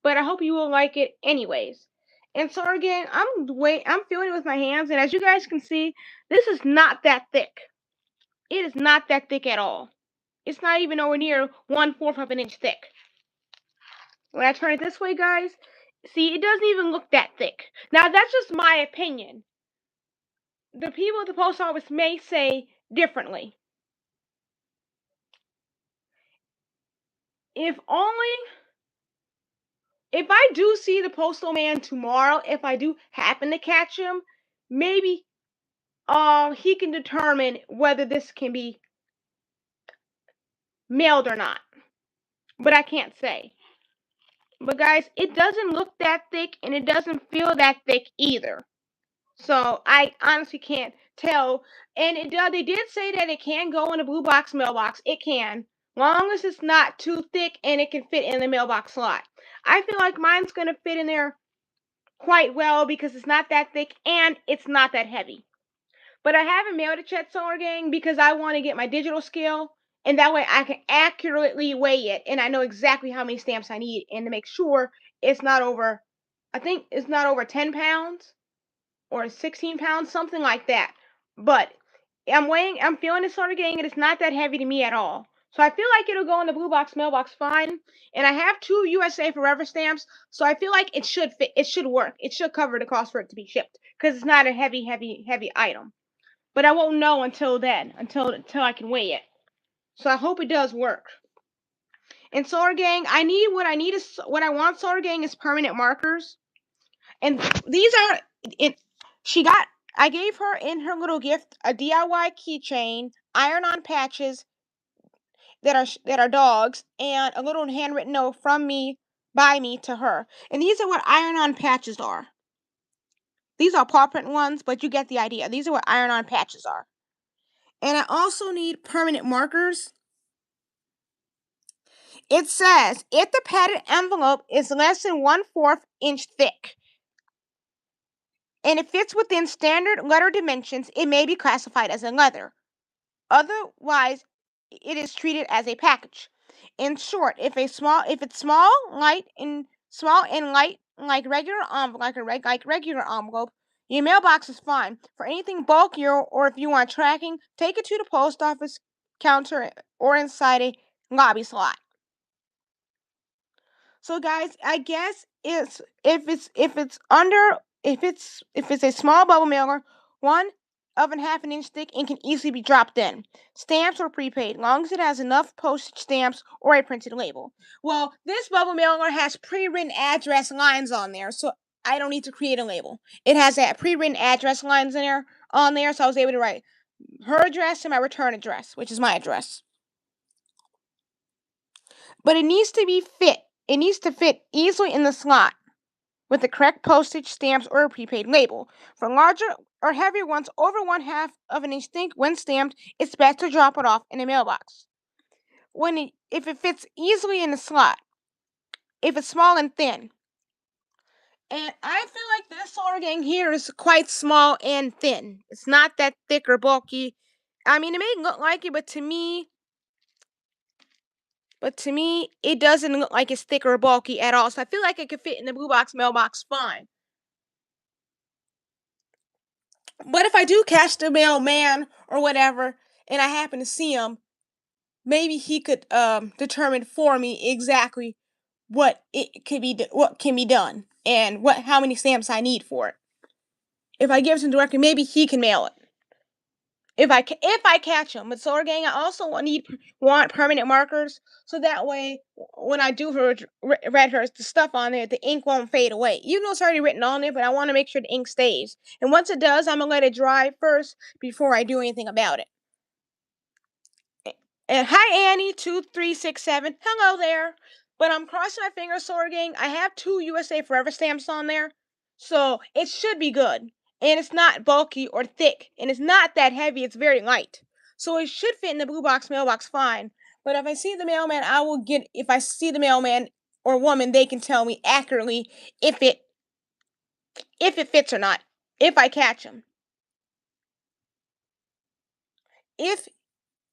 but I hope you will like it anyways. And so again, I'm feeling it with my hands, and as you guys can see, this is not that thick. It is not that thick at all. It's not even nowhere near 1/4 of an inch thick. When I turn it this way, guys, see, it doesn't even look that thick. Now, that's just my opinion. The people at the post office may say differently. If I do see the postal man tomorrow, if I do happen to catch him, maybe he can determine whether this can be mailed or not. But I can't say. But guys, it doesn't look that thick and it doesn't feel that thick either. So I honestly can't tell. And they did say that it can go in a blue box mailbox. It can. Long as it's not too thick and it can fit in the mailbox slot. I feel like mine's going to fit in there quite well because it's not that thick and it's not that heavy. But I haven't mailed it yet, Solar Gang, because I want to get my digital scale, and that way I can accurately weigh it, and I know exactly how many stamps I need, and to make sure it's not over, I think it's not over 10 pounds or 16 pounds, something like that. But I'm feeling it, Solar Gang, and it's not that heavy to me at all. So I feel like it'll go in the blue box mailbox fine. And I have 2 USA Forever stamps, so I feel like it should fit. It should work. It should cover the cost for it to be shipped because it's not a heavy item. But I won't know until then, until I can weigh it. So I hope it does work. And Solar Gang, what I want, Solar Gang, is permanent markers. And these are I gave her in her little gift a DIY keychain, iron-on patches that are dogs, and a little handwritten note from me, by me, to her. And these are what iron-on patches are. These are paw print ones, but you get the idea. These are what iron-on patches are. And I also need permanent markers. It says, if the padded envelope is less than 1/4 inch thick and it fits within standard letter dimensions, it may be classified as a letter. Otherwise, it is treated as a package. In short, if it's small, light, and light, like regular envelope, your mailbox is fine. For anything bulkier, or if you want tracking, take it to the post office counter or inside a lobby slot. So guys, I guess if it's a small bubble mailer, 1.5 inch thick, and can easily be dropped in. Stamps or prepaid, long as it has enough postage stamps or a printed label. Well, this bubble mailer has pre-written address lines on there, so I don't need to create a label. It has that pre-written address lines on there, so I was able to write her address and my return address, which is my address. But it needs to be fit. It needs to fit easily in the slot with the correct postage stamps or a prepaid label. For larger or heavier ones over 1/2 of an inch thick, when stamped, it's best to drop it off in a mailbox. If it fits easily in the slot, if it's small and thin. And I feel like this Solar Gang here is quite small and thin. It's not that thick or bulky. I mean, it may look like it, but to me, it doesn't look like it's thick or bulky at all. So I feel like it could fit in the blue box mailbox fine. But if I do catch the mailman or whatever, and I happen to see him, maybe he could determine for me exactly what can be done, and how many stamps I need for it. If I give it to him directly, maybe he can mail it. If I catch him. But Solar Gang, I also want permanent markers, so that way when I do read her the stuff on there, the ink won't fade away. Even though it's already written on there, but I want to make sure the ink stays. And once it does, I'm gonna let it dry first before I do anything about it. And hi Annie 2367. Hello there. But I'm crossing my fingers, Solar Gang. I have 2 USA Forever stamps on there, so it should be good. And it's not bulky or thick, and it's not that heavy. It's very light, so it should fit in the blue box mailbox fine. But if I see the mailman, if I see the mailman or woman, they can tell me accurately if it fits or not. If I catch them, if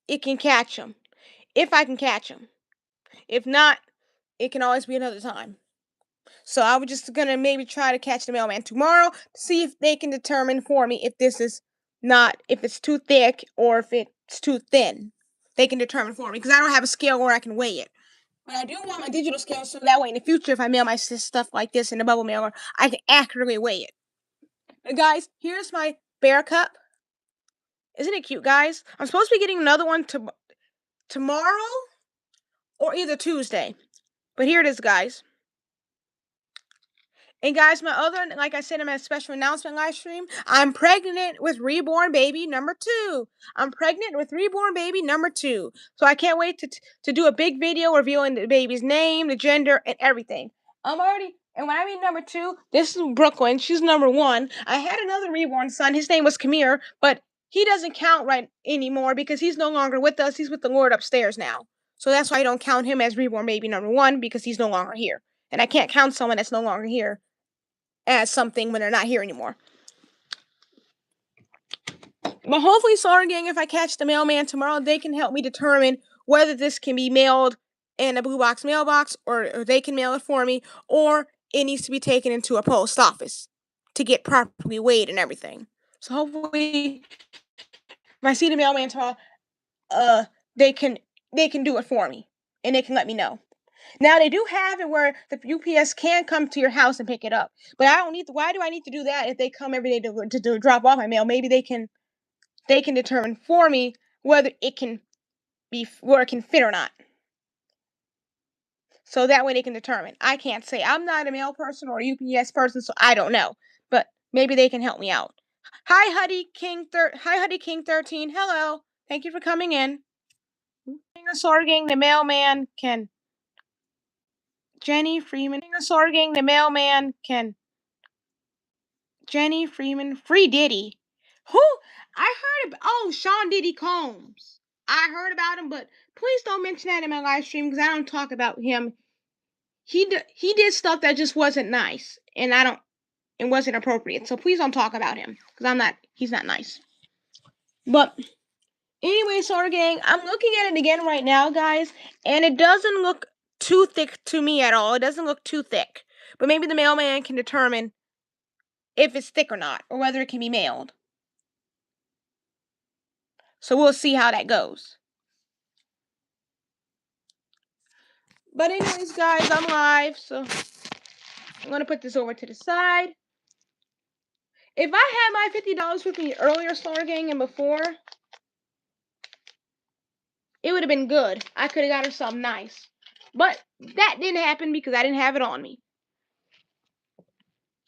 it can catch them, if I can catch them. If not, it can always be another time. So I was just gonna maybe try to catch the mailman tomorrow to see if they can determine for me if this is not if it's too thick or if it's too thin. They can determine for me because I don't have a scale where I can weigh it. But I do want my digital scale so that way in the future, if I mail my stuff like this in a bubble mailer, I can accurately weigh it. Guys, here's my bear cup. Isn't it cute, guys? I'm supposed to be getting another one tomorrow or either Tuesday. But here it is, guys. And guys, like I said in my special announcement live stream, I'm pregnant with reborn baby number 2. I'm pregnant with reborn baby number 2. So I can't wait to do a big video revealing the baby's name, the gender, and everything. And when I mean number 2, this is Brooklyn. She's number 1. I had another reborn son. His name was 𝐒𝐸𝐬, but he doesn't count right anymore because he's no longer with us. He's with the Lord upstairs now. So that's why I don't count him as reborn baby number 1 because he's no longer here. And I can't count someone that's no longer here as something when they're not here anymore. But hopefully, 𝐒𝐨𝐥𝐬 Gang, if I catch the mailman tomorrow, they can help me determine whether this can be mailed in a blue box mailbox or they can mail it for me, or it needs to be taken into a post office to get properly weighed and everything. So hopefully, if I see the mailman tomorrow, they can do it for me and they can let me know. Now they do have it where the UPS can come to your house and pick it up, but I don't need to. Why do I need to do that if they come every day to drop off my mail? Maybe they can determine for me whether it can fit or not. So that way they can determine. I can't say. I'm not a mail person or a UPS person, so I don't know. But maybe they can help me out. Hi, Huddy King 13. Hello. Thank you for coming in. 𝐒𝐸𝐤 Gang, the mailman can. Jenny Freeman. 𝐒𝐸𝐤 Gang, the mailman can. Jenny Freeman. Free Diddy. Who? I heard about. Sean Diddy Combs. I heard about him, but please don't mention that in my live stream because I don't talk about him. He did stuff that just wasn't nice, and it wasn't appropriate. So please don't talk about him because he's not nice. But anyway, 𝐒𝐸𝐤 Gang, I'm looking at it again right now, guys, and it doesn't look too thick to me at all. It doesn't look too thick. But maybe the mailman can determine if it's thick or not, or whether it can be mailed. So we'll see how that goes. But anyways, guys, I'm live, so I'm going to put this over to the side. If I had my $50 with me earlier, 𝐒𝐸𝐤 Gang, and before, it would have been good. I could have got her something nice. But that didn't happen because I didn't have it on me.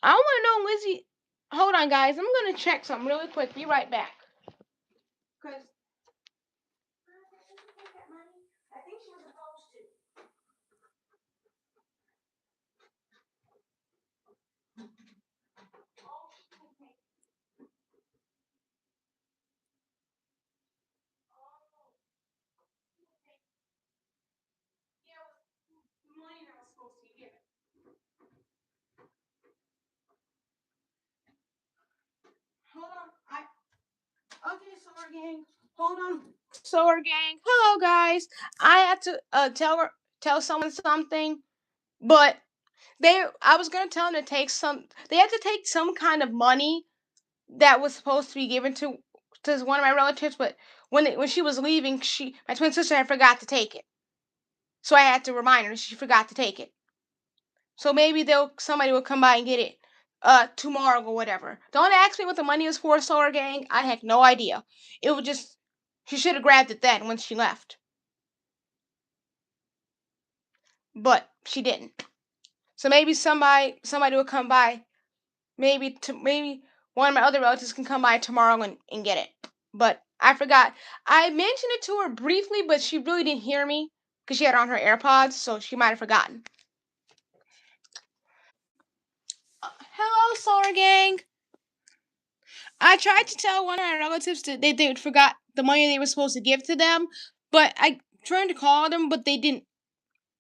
I want to know, Lizzie. Hold on, guys. I'm going to check something really quick. Be right back. Because I think she was supposed to. Hold on. Okay, 𝐒𝐸𝐤 Gang. Hold on. 𝐒𝐸𝐤 Gang. Hello, guys. I had to tell someone something, but I was gonna tell them to take some. They had to take some kind of money that was supposed to be given to one of my relatives, but when she was leaving, my twin sister had forgot to take it. So I had to remind her she forgot to take it. So maybe somebody will come by and get it tomorrow or whatever. Don't ask me what the money is for, 𝐒𝐸𝐤 Gang. I had no idea. It was just she should have grabbed it then when she left. But she didn't. So maybe somebody will come by. Maybe one of my other relatives can come by tomorrow and get it. But I forgot. I mentioned it to her briefly, but she really didn't hear me because she had on her AirPods, so she might have forgotten. Hello, 𝐒𝐸𝐤 Gang. I tried to tell one of my relatives that they forgot the money they were supposed to give to them, but I tried to call them, but they didn't.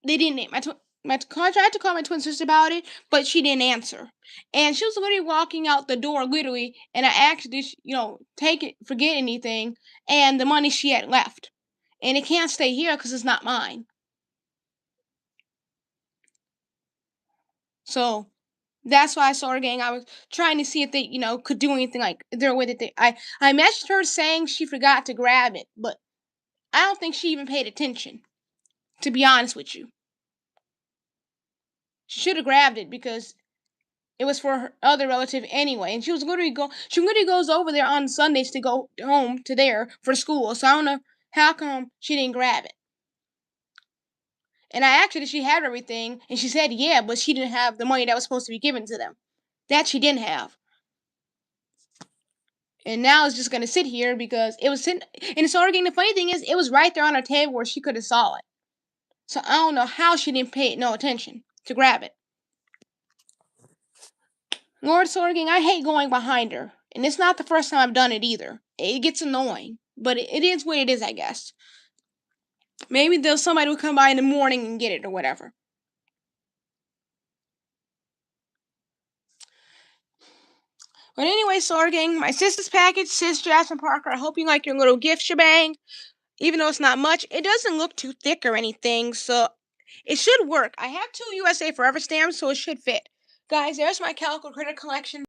I tried to call my twin sister about it, but she didn't answer. And she was literally walking out the door, literally, and I actually, forget anything, and the money she had left. And it can't stay here because it's not mine. So that's why I saw her gang. I was trying to see if they, could do anything, like is there a way that I messaged her saying she forgot to grab it, but I don't think she even paid attention, to be honest with you. She should have grabbed it because it was for her other relative anyway, and she literally goes over there on Sundays to go home to there for school. So I don't know how come she didn't grab it. And I asked her if she had everything, and she said yeah, but she didn't have the money that was supposed to be given to them. That she didn't have. And now it's just gonna sit here because it was sitting in the soda game. The funny thing is, it was right there on her table where she could have saw it. So I don't know how she didn't pay no attention to grab it. Lord Sorging, I hate going behind her. And it's not the first time I've done it either. It gets annoying. But it is what it is, I guess. Maybe there's somebody who come by in the morning and get it or whatever. But anyway, Sorging, my sister's package, Sis Jasmine Parker. I hope you like your little gift shebang. Even though it's not much, it doesn't look too thick or anything, so it should work. I have 2 USA Forever stamps, so it should fit. Guys, there's my Calico Critter collection.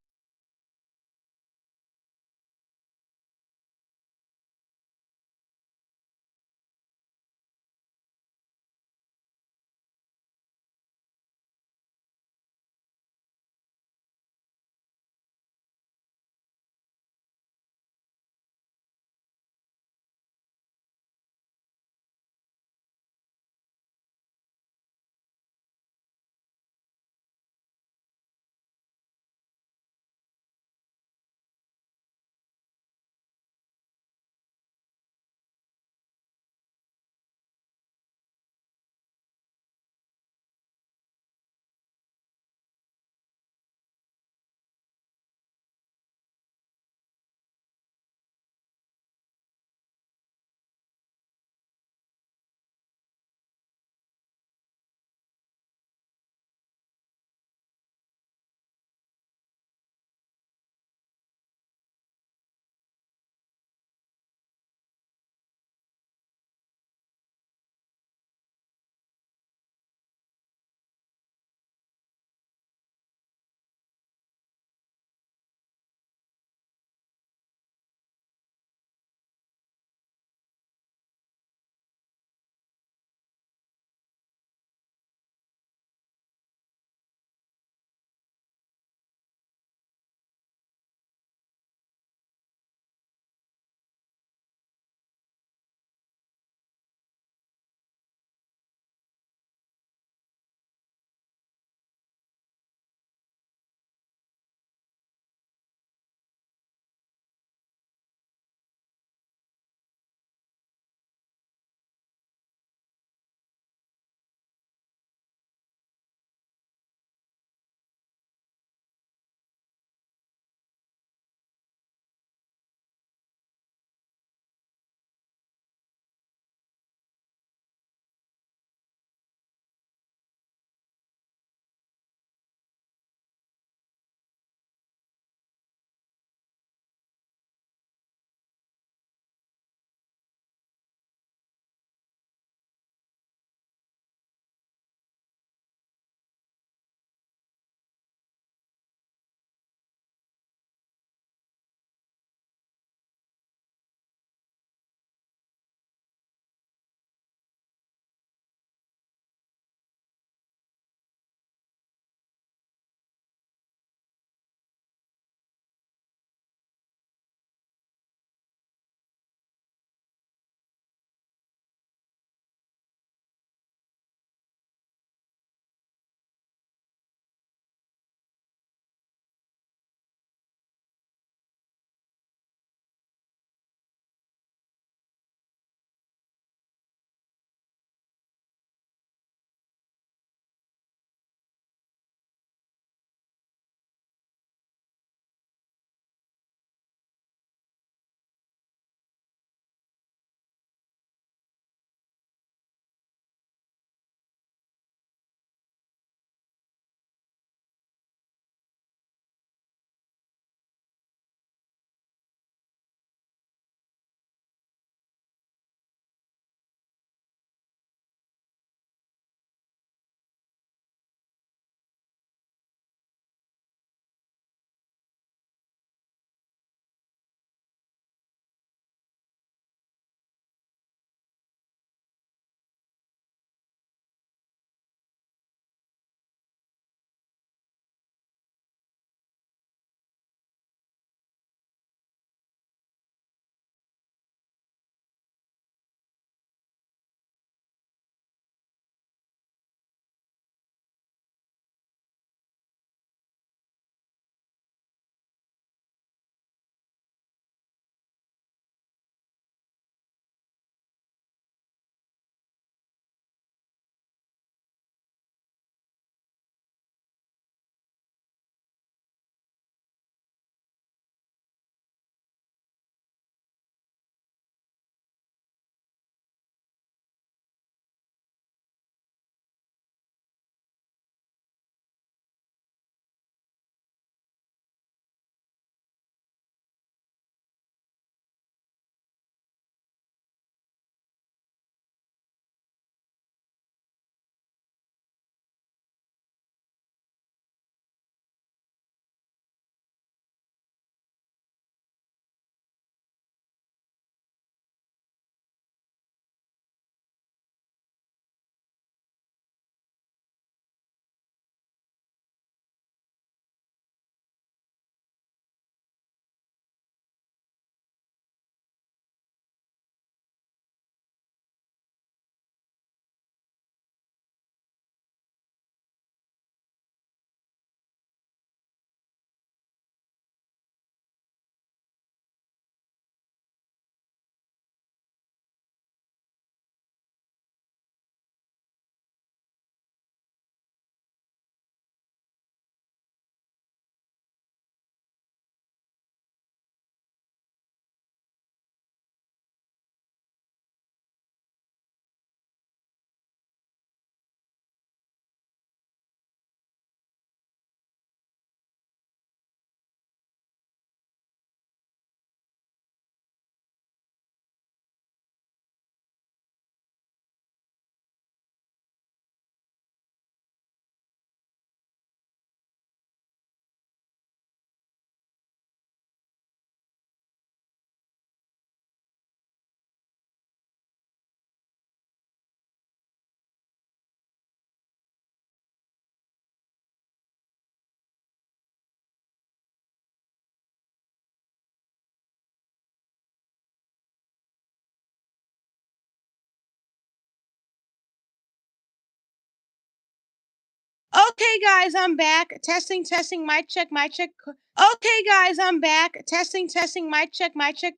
Okay, guys, I'm back. Testing, mic check, mic check. Okay, guys, I'm back. Testing, mic check, mic check.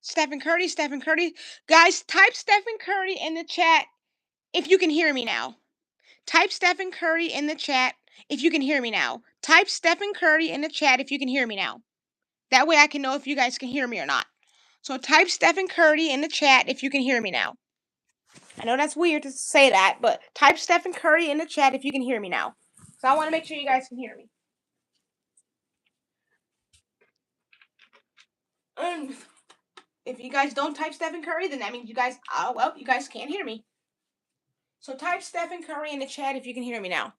Stephen Curry. Guys, type Stephen Curry in the chat if you can hear me now. Type Stephen Curry in the chat if you can hear me now. Type Stephen Curry in the chat if you can hear me now. That way I can know if you guys can hear me or not. So type Stephen Curry in the chat if you can hear me now. I know that's weird to say that, but type Stephen Curry in the chat if you can hear me now. So I want to make sure you guys can hear me. If you guys don't type Stephen Curry, then that means you guys, you guys can't hear me. So type Stephen Curry in the chat if you can hear me now.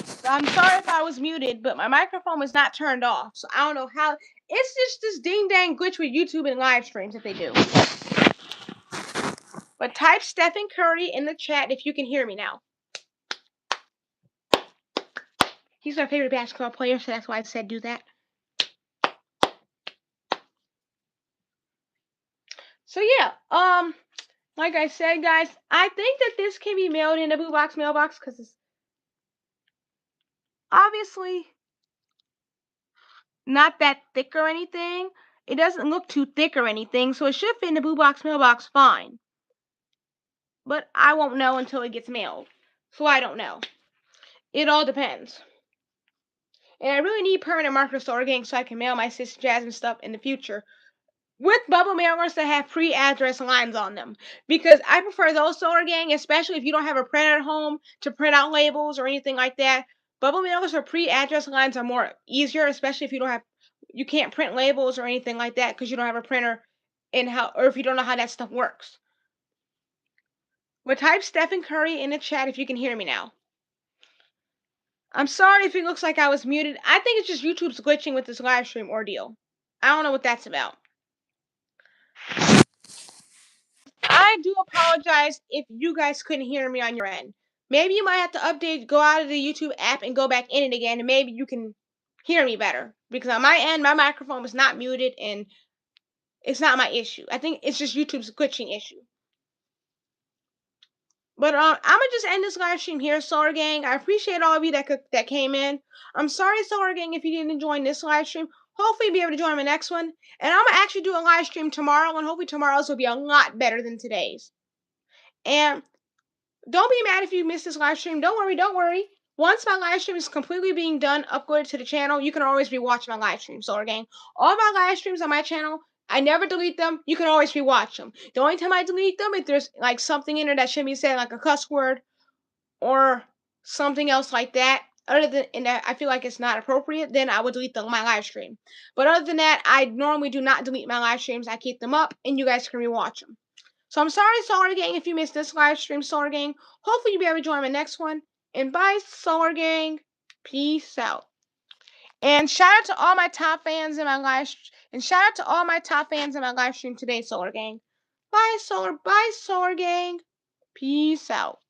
So I'm sorry if I was muted, but my microphone was not turned off. So I don't know how. It's just this ding dang glitch with YouTube and live streams that they do. But type Stephen Curry in the chat if you can hear me now. He's my favorite basketball player, so that's why I said do that. So yeah, like I said, guys, I think that this can be mailed in a 𝐒𝐤𝐥𝐸 mailbox because it's obviously not that thick or anything. It doesn't look too thick or anything, so it should fit in the 𝐒𝐤𝐥𝐸 mailbox fine. But I won't know until it gets mailed, so I don't know. It all depends. And I really need permanent markers to 𝐒𝐤𝐥𝐸 so I can mail my sis Jasmine stuff in the future with bubble mailers that have pre-address lines on them, because I prefer those 𝐒𝐤𝐥𝐸, especially if you don't have a printer at home to print out labels or anything like that. Bubble mailers or pre-address lines are more easier, especially if you can't print labels or anything like that because you don't have a printer or if you don't know how that stuff works. But type Stephen Curry in the chat if you can hear me now. I'm sorry if it looks like I was muted. I think it's just YouTube's glitching with this live stream ordeal. I don't know what that's about. I do apologize if you guys couldn't hear me on your end. Maybe you might have to go out of the YouTube app and go back in it again, and maybe you can hear me better. Because on my end, my microphone was not muted, and it's not my issue. I think it's just YouTube's glitching issue. But I'm gonna just end this live stream here, 𝐒𝐤𝐥𝐸. I appreciate all of you that came in. I'm sorry, 𝐒𝐤𝐥𝐸, if you didn't join this live stream. Hopefully you'll be able to join my next one. And I'm gonna actually do a live stream tomorrow, and hopefully tomorrow's will be a lot better than today's. And don't be mad if you missed this live stream. Don't worry. Once my live stream is completely being done, uploaded to the channel, you can always rewatch my live stream, 𝐒𝐤𝐥𝐸. All my live streams on my channel, I never delete them. You can always rewatch them. The only time I delete them, if there's like something in there that shouldn't be said, like a cuss word or something else like that, and that I feel like it's not appropriate, then I would delete my live stream. But other than that, I normally do not delete my live streams. I keep them up, and you guys can rewatch them. So I'm sorry, 𝐒𝐤𝐥𝐸, if you missed this live stream, 𝐒𝐤𝐥𝐸. Hopefully you'll be able to join my next one. And bye, 𝐒𝐤𝐥𝐸. Peace out. And shout out to all my top fans in my live stream today, 𝐒𝐤𝐥𝐸. Bye, 𝐒𝐤𝐥𝐸. Peace out.